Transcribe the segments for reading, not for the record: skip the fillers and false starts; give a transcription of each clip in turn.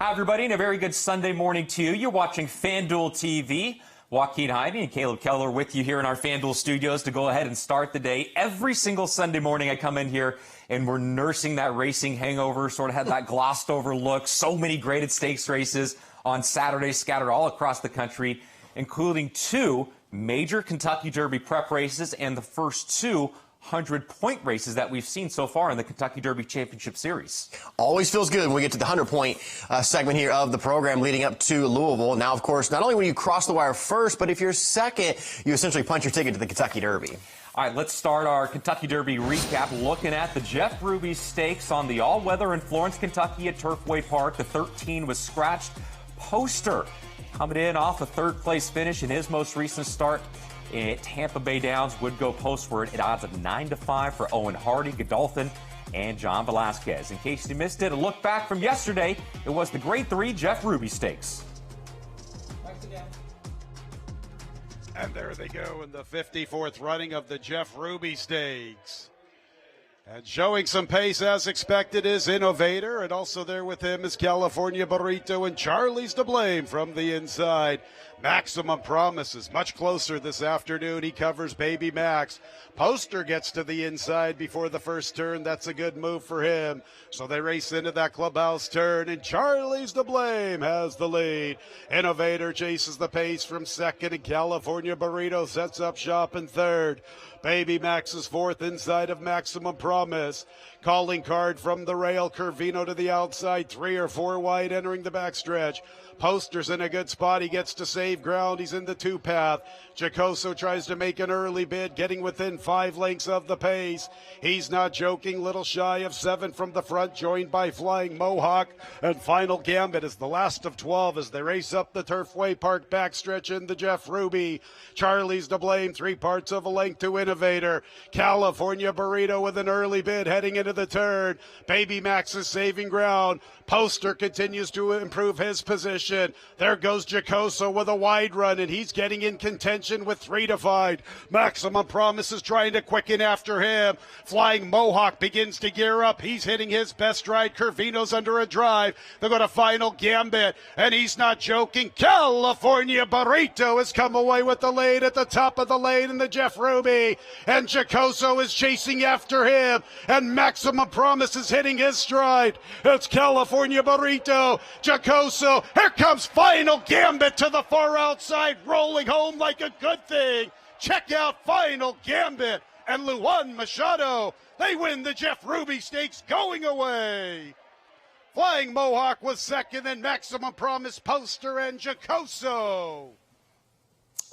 Hi, everybody, and a very good Sunday morning to you. You're watching FanDuel TV. Joaquin, Jaime, and Caleb Keller with you here in our FanDuel studios to go ahead and start the day. Every single Sunday morning I come in here and we're nursing that racing hangover, sort of had that glossed over look. So many graded stakes races on Saturday scattered all across the country, including two major Kentucky Derby prep races and the first two 100-point races that we've seen so far in the Kentucky Derby Championship Series. Always feels good when we get to the 100-point segment here of the program leading up to Louisville. Now, of course, not only when you cross the wire first, but if you're second, you essentially punch your ticket to the Kentucky Derby. All right, let's start our Kentucky Derby recap looking at the Jeff Ruby Stakes on the all-weather in Florence, Kentucky at Turfway Park. The 13 was scratched. Poster coming in off a third-place finish in his most recent start at Tampa Bay Downs would go postward at odds of 9-5 for Owen Hardy, Godolphin, and John Velasquez. In case you missed it, a look back from yesterday, it was the Grade 3 Jeff Ruby Stakes. Thanks again. And there they go in the 54th running of the Jeff Ruby Stakes. And showing some pace as expected is Innovator, and also there with him is California Burrito and Charlie's to blame from the inside. Maximum Promise is much closer this afternoon. He covers Baby Max. Poster gets to the inside before the first turn. That's a good move for him. So they race into that clubhouse turn, and Charlie's to blame has the lead. Innovator chases the pace from second, and California Burrito sets up shop in third. Baby Max is fourth inside of Maximum Promise. Calling card from the rail. Curvino to the outside, 3 or 4 wide entering the backstretch. Poster's in a good spot. He gets to save ground. He's in the two-path. Jacoso tries to make an early bid, getting within 5 lengths of the pace. He's not joking. Little shy of 7 from the front, joined by Flying Mohawk. And Final Gambit is the last of 12 as they race up the Turfway Park backstretch in the Jeff Ruby. Charlie's to blame, 3 parts of a length to Innovator. California Burrito with an early bid heading into the turn. Baby Max is saving ground. Poster continues to improve his position. There goes Jacoso with a wide run, and he's getting in contention with 3 to 5. Maximum Promise is trying to quicken after him. Flying Mohawk begins to gear up. He's hitting his best stride. Curvino's under a drive. They're going to Final Gambit, and he's not joking. California Burrito has come away with the lead at the top of the lane in the Jeff Ruby, and Jacoso is chasing after him, and Maximum Promise is hitting his stride. It's California Burrito, Jacoso. Here comes Final Gambit to the far outside, rolling home like a good thing. Check out Final Gambit and Luan Machado. They win the Jeff Ruby Stakes going away. Flying Mohawk was second, and Maximum Promise, Poster, and Jacoso.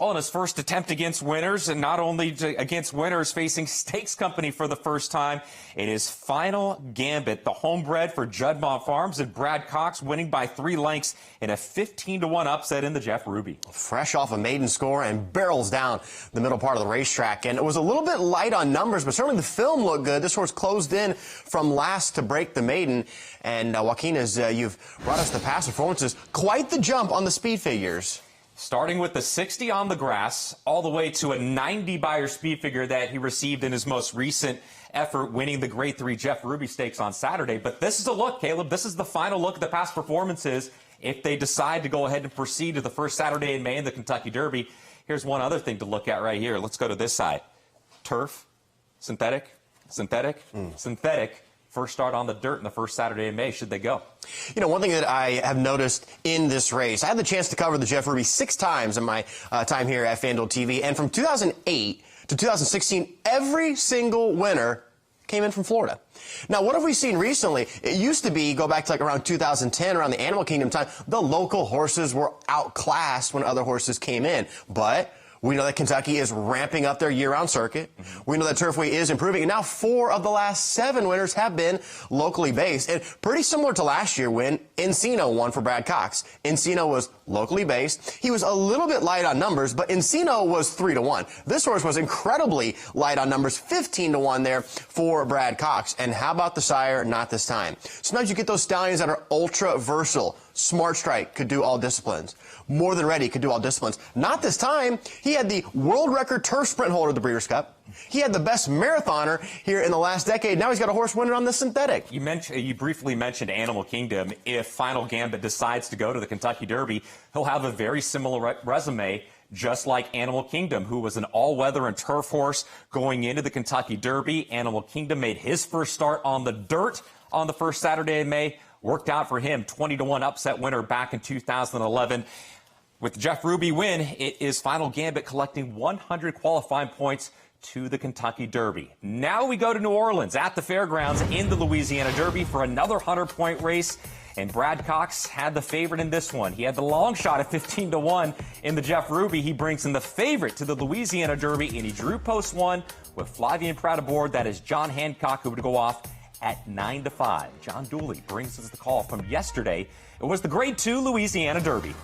On his first attempt against winners, and not only against winners, facing Stakes Company for the first time in his Final Gambit, the homebred for Juddmonte Farms, and Brad Cox winning by 3 lengths in a 15-1 upset in the Jeff Ruby. Fresh off a maiden score and barrels down the middle part of the racetrack. And it was a little bit light on numbers, but certainly the film looked good. This horse closed in from last to break the maiden. And Joaquin, as you've brought us the past performances, quite the jump on the speed figures. Starting with the 60 on the grass, all the way to a 90 Beyer speed figure that he received in his most recent effort, winning the Grade 3 Jeff Ruby Stakes on Saturday. But this is a look, Caleb. This is the final look at the past performances if they decide to go ahead and proceed to the first Saturday in May in the Kentucky Derby. Here's one other thing to look at right here. Let's go to this side. Turf, synthetic, synthetic, synthetic. First start on the dirt in the first Saturday in May. Should they go? You know, one thing that I have noticed in this race, I had the chance to cover the Jeff Ruby 6 times in my time here at FanDuel TV. And from 2008 to 2016, every single winner came in from Florida. Now, what have we seen recently? It used to be, go back to like around 2010, around the Animal Kingdom time, the local horses were outclassed when other horses came in. But we know that Kentucky is ramping up their year-round circuit. We know that Turfway is improving. And now 4 of the last 7 winners have been locally based. And pretty similar to last year when Encino won for Brad Cox. Encino was locally based. He was a little bit light on numbers, but Encino was 3-1. This horse was incredibly light on numbers, 15-1 there for Brad Cox. And how about the sire? Not this time. Sometimes you get those stallions that are ultra versatile. Smart Strike could do all disciplines. More Than Ready could do all disciplines. Not this time. He He had the world record turf sprint holder of the Breeders' Cup. He had the best marathoner here in the last decade. Now he's got a horse winning on the synthetic. You briefly mentioned Animal Kingdom. If Final Gambit decides to go to the Kentucky Derby, he'll have a very similar resume, just like Animal Kingdom, who was an all-weather and turf horse going into the Kentucky Derby. Animal Kingdom made his first start on the dirt on the first Saturday in May. Worked out for him, 20-1 upset winner back in 2011. With the Jeff Ruby win, it is Final Gambit collecting 100 qualifying points to the Kentucky Derby. Now we go to New Orleans at the fairgrounds in the Louisiana Derby for another 100-point race. And Brad Cox had the favorite in this one. He had the long shot at 15-1 in the Jeff Ruby. He brings in the favorite to the Louisiana Derby, and he drew post one with Flavian Pratt aboard. That is John Hancock, who would go off at 9-5. John Dooley brings us the call from yesterday. It was the Grade 2 Louisiana Derby.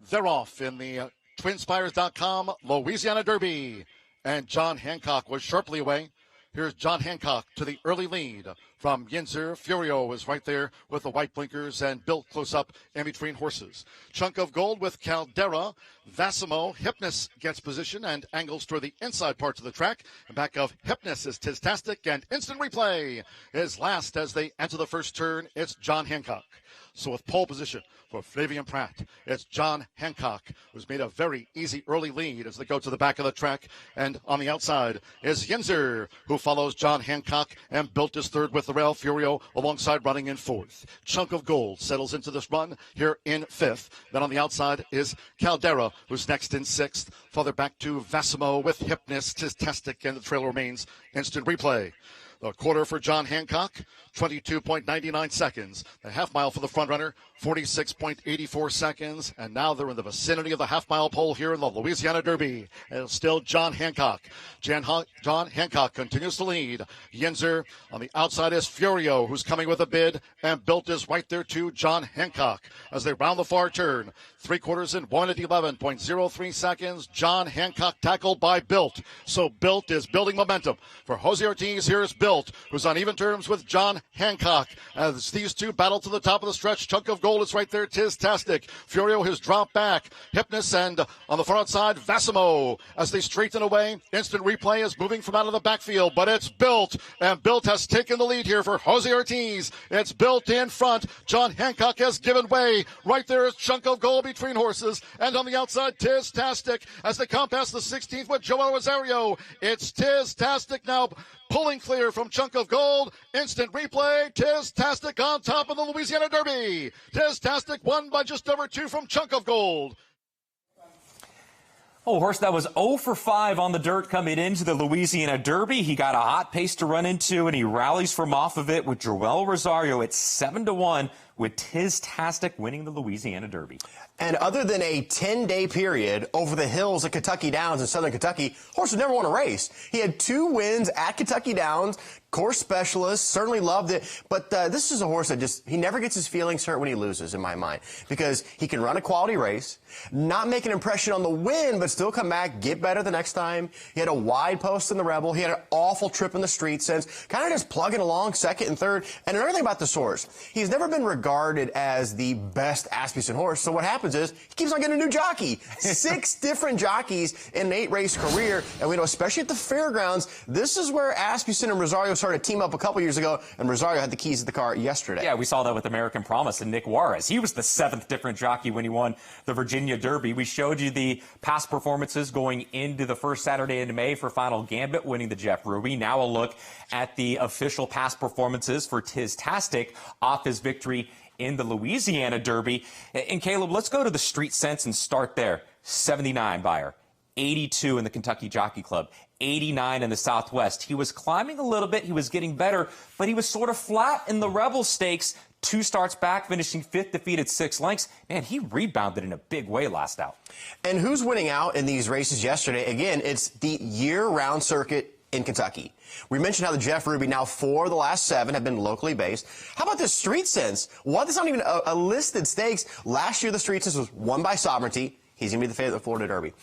They're off in the TwinSpires.com Louisiana Derby. And John Hancock was sharply away. Here's John Hancock to the early lead from Yinzer. Furio was right there with the white blinkers and built close up in between horses. Chunk of Gold with Caldera. Vassimo. Hypnus gets position and angles toward the inside parts of the track. And back of Hypnus is Tiztastic, and Instant Replay is last as they enter the first turn. It's John Hancock. So with pole position for Flavian Pratt, it's John Hancock, who's made a very easy early lead as they go to the back of the track. And on the outside is Yinzer, who follows John Hancock and built his third with the rail. Furio alongside running in fourth. Chunk of Gold settles into this run here in fifth. Then on the outside is Caldera, who's next in sixth. Farther back to Vassimo with Hypnus, Tiztastic, and the trail remains Instant Replay. The quarter for John Hancock, 22.99 seconds. The half mile for the front runner, 46.84 seconds. And now they're in the vicinity of the half mile pole here in the Louisiana Derby. And it's still John Hancock. John Hancock continues to lead. Yinzer on the outside is Furio, who's coming with a bid, and Built is right there too. John Hancock as they round the far turn. 3/4 and 1 at 11.03 seconds. John Hancock tackled by Built. So Built is building momentum. For Jose Ortiz, here's Built, who's on even terms with John Hancock. As these two battle to the top of the stretch, Chunk of Gold is right there. Tiztastic. Furio has dropped back. Hypnus, and on the far outside, Vassimo. As they straighten away, Instant Replay is moving from out of the backfield, but it's Built, and Built has taken the lead here for Jose Ortiz. It's Built in front. John Hancock has given way. Right there is Chunk of Gold between horses, and on the outside, Tiztastic as they come past the 16th with Joel Rosario. It's Tiztastic now pulling clear from Chunk of Gold. Instant Replay. Tiztastic on top of the Louisiana Derby. Tiztastic won by just over 2 from Chunk of Gold. Oh, horse that was 0 for 5 on the dirt coming into the Louisiana Derby. He got a hot pace to run into, and he rallies from off of it with Joel Rosario at 7-1 with Tiztastic winning the Louisiana Derby. And other than a 10-day period over the hills of Kentucky Downs in southern Kentucky, horse had never won a race. He had 2 wins at Kentucky Downs. Course specialist, certainly loved it. But this is a horse that he never gets his feelings hurt when he loses, in my mind, because he can run a quality race, not make an impression on the win, but still come back, get better the next time. He had a wide post in the Rebel. He had an awful trip in the Street Sense, kind of just plugging along second and third. And another thing about this horse, he's never been regarded as the best Asmussen horse. So what happens is he keeps on getting a new jockey. 6 different jockeys in an 8-race career. And we know, especially at the fairgrounds, this is where Asmussen and Rosario started to team up a couple years ago, and Rosario had the keys to the car yesterday. Yeah, we saw that with American Promise and Nick Juarez. He was the 7th different jockey when he won the Virginia Derby. We showed you the past performances going into the first Saturday in May for Final Gambit, winning the Jeff Ruby. Now a look at the official past performances for Tiztastic off his victory in the Louisiana Derby. And Caleb, let's go to the Street Sense and start there. 79 buyer, 82 in the Kentucky Jockey Club, 89 in the Southwest. He was climbing a little bit. He was getting better, but he was sort of flat in the Rebel Stakes. 2 starts back, finishing 5th, defeated 6 lengths. Man, he rebounded in a big way last out. And who's winning out in these races yesterday? Again, it's the year-round circuit in Kentucky. We mentioned how the Jeff Ruby, now 4 of the last 7 have been locally based. How about this Street Sense? What? That's not even a listed stakes. Last year, the Street Sense was won by Sovereignty. He's going to be the favorite of the Florida Derby.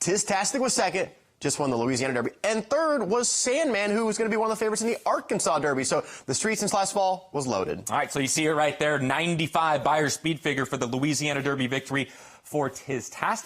Tiztastic was second. just won the Louisiana Derby. And third was Sandman, who was going to be one of the favorites in the Arkansas Derby. So the street since last fall was loaded. All right, so you see it right there, 95 Beyer speed figure for the Louisiana Derby victory for Tiztastic.